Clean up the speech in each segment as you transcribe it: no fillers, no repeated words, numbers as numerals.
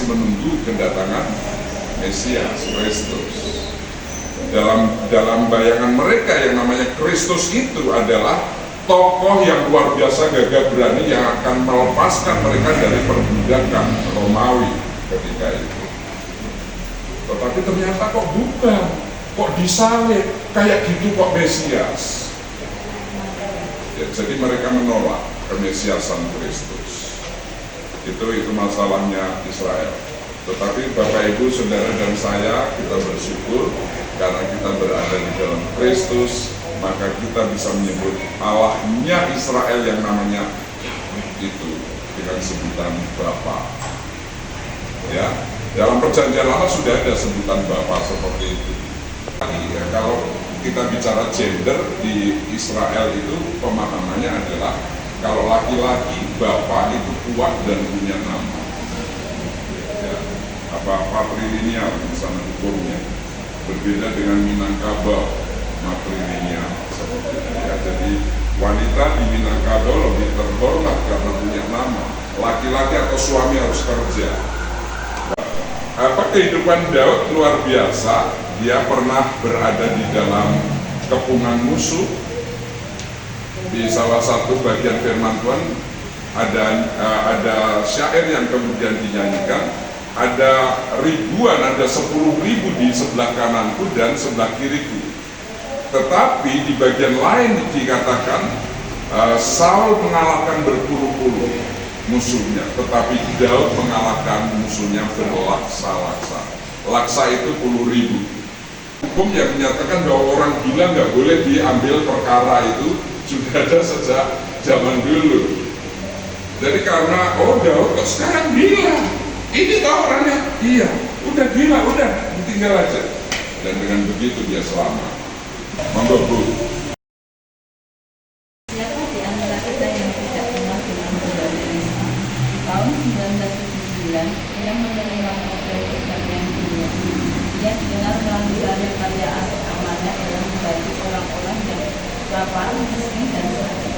masih menunggu kedatangan Mesias Kristus. Dalam bayangan mereka yang namanya Kristus itu adalah tokoh yang luar biasa gagah berani yang akan melepaskan mereka dari perbudakan Romawi ketika itu. Tetapi ternyata kok bukan, kok disalib, kayak gitu kok Mesias. Ya, jadi mereka menolak kemesiasan Kristus. Itu masalahnya Israel. Tetapi Bapak Ibu, Saudara dan saya, kita bersyukur karena kita berada di dalam Kristus, maka kita bisa menyebut Allahnya Israel yang namanya itu dengan sebutan Bapa. Ya, dalam Perjanjian Lama sudah ada sebutan Bapa seperti itu. Ya, kalau kita bicara gender di Israel itu pemahamannya adalah kalau laki-laki Bapa itu kuat dan punya nama. Ya, patrilineal misalnya hukumnya berbeda dengan Minangkabau matrilineal seperti itu. Ya, jadi wanita di Minangkabau lebih terhormat karena punya nama. Laki-laki atau suami harus kerja. Kehidupan Daud luar biasa. Dia pernah berada di dalam kepungan musuh. Di salah satu bagian firman Tuhan ada syair yang kemudian dinyanyikan, ada ribuan, ada 10.000 di sebelah kananku dan sebelah kiriku. Tetapi di bagian lain dikatakan Saul mengalahkan berpuluh-puluh musuhnya, tetapi Daud mengalahkan musuhnya berlaksa-laksa. Laksa itu 10.000. Hukum yang menyatakan bahwa orang gila nggak boleh diambil perkara itu sudah ada sejak zaman dulu. Jadi karena Daud kok sekarang gila, ini tau orangnya, iya, udah gila, udah tinggal aja. Dan dengan begitu dia selamat. Monggo Bu. Siapa di antara kita yang tidak kenal dengan pribadi Islam? Tahun 1979, ia menerima penghargaan yang dunia. Ia dikenal melalui karya-karya amanah dalam membantu orang-orang yang lapar, miskin, dan sakit.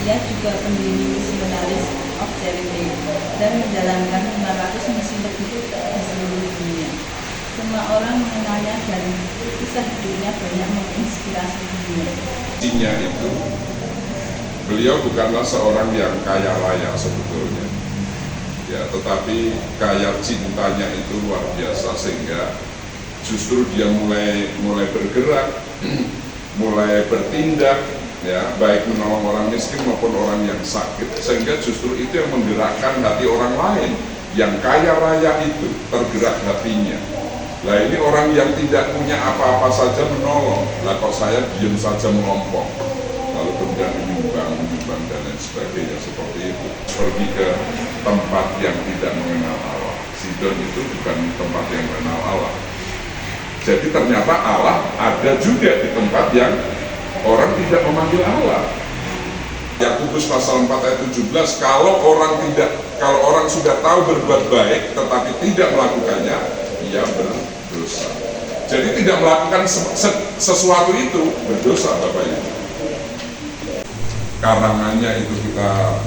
Ia juga pendiri misionaris of Charity dan menjalankan 500 misi lebih di seluruh dunia. Semua orang mengenalnya dan kisah hidupnya banyak menginspirasi dunia. Intinya itu, beliau bukanlah seorang yang kaya raya sebetulnya, ya, tetapi kaya cintanya itu luar biasa sehingga justru dia mulai bergerak, mulai bertindak, ya, baik menolong orang miskin maupun orang yang sakit, sehingga justru itu yang menggerakkan hati orang lain yang kaya raya itu tergerak hatinya. Lah ini orang yang tidak punya apa-apa saja menolong, lah kok saya diam saja melompok, lalu kemudian menyumbang dan lain sebagainya seperti itu. Pergi ke tempat yang tidak mengenal Allah. Sidon itu bukan tempat yang mengenal Allah. Jadi ternyata Allah ada juga di tempat yang orang tidak memanggil Allah. Yakobus pasal 4 ayat 17, kalau orang sudah tahu berbuat baik tetapi tidak melakukannya, ia berdosa. Jadi tidak melakukan sesuatu itu berdosa, Bapak Ibu. Karangannya itu kita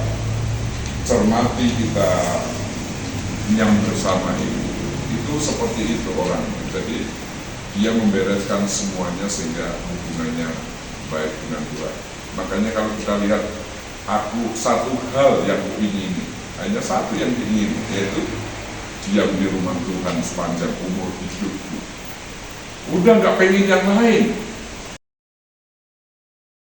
cermati, kita nyam bersama itu seperti itu orang. Jadi dia membereskan semuanya sehingga hubungannya baik dengan Tuhan. Makanya kalau kita lihat, aku satu hal yang ingin, hanya satu yang ingin, yaitu diam di rumah Tuhan sepanjang umur hidupku. Udah nggak pengen yang lain.